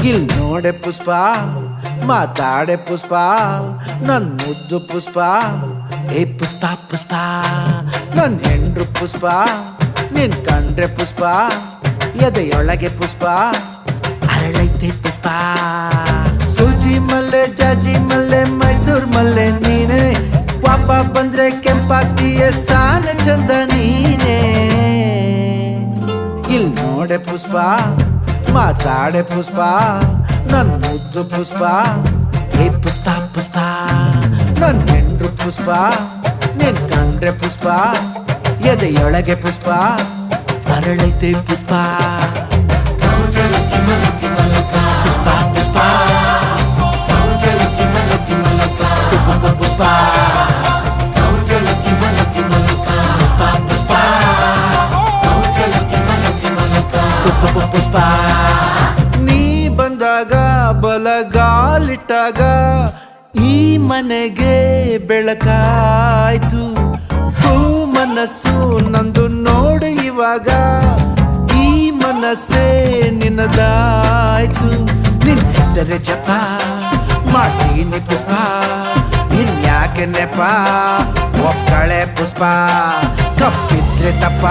ಇಲ್ ನೋಡೆ ಪುಷ್ಪ ಮಾತಾಡೆ ಪುಷ್ಪ ನನ್ ಮುದ್ದು ಪುಷ್ಪ ಏ ಪುಷ್ಪ ಪುಷ್ಪ ನನ್ ಹೆಂಡ್ರು ಪುಷ್ಪ ನಿನ್ ಕಂಡ್ರೆ ಪುಷ್ಪ ಎದೆಯೊಳಗೆ ಪುಷ್ಪ ಅರಳೈತೆ ಪುಷ್ಪ ಸೂಜಿ ಮಲ್ಲೆ ಜಾಜಿ ಮಲ್ಲೆ ಮೈಸೂರ್ ಮಲ್ಲೆ ನೀನೆ ಪಾಪ ಬಂದ್ರೆ ಕೆಂಪಾಗ್ತೀಯ ಸಾನ ಚಂದ ನೀನೆ ಇಲ್ ನೋಡೆ ಪುಷ್ಪ ಮಾತಾಡೆ ಪುಷ್ಪ ನನ್ ಮುದ್ದು ಪುಷ್ಪ ಏ ಪುಷ್ಪ ಪುಷ್ಪ ನನ್ ಹೆಂಡ್ರು ಪುಷ್ಪ ನಿನ್ ಕಂಡ್ರೆ ಪುಷ್ಪ ಎದೆಯೊಳಗೆ ಪುಷ್ಪ ಅರಳೈತೆ ಪುಷ್ಪ ಪುಷ್ಪ ಪುಷ್ಪ ಪುಷ್ಪ ಪುಷ್ಪ ನೀ ಬಂದಾಗ ಬಲಗಾಲಿಟ್ಟಾಗ ಈ ಮನೆಗೆ ಬೆಳಕಾಯ್ತು ಹೂ ಮನಸ್ಸು ನಂದು ನೋಡು ಇವಾಗ ಈ ಮನಸ್ಸೇ ನಿನ್ನದಾಯ್ತು ನಿನ್ನ ಹೆಸರೇ ಜಪ ಮಾಡ್ತೀನಿ ಪುಷ್ಪ ಇನ್ಯಾಕೆ ನೆಪ ಒಕ್ಕಳೆ ಪುಷ್ಪ ಕಪ್ಪಿದ್ರೆ ತಪ್ಪ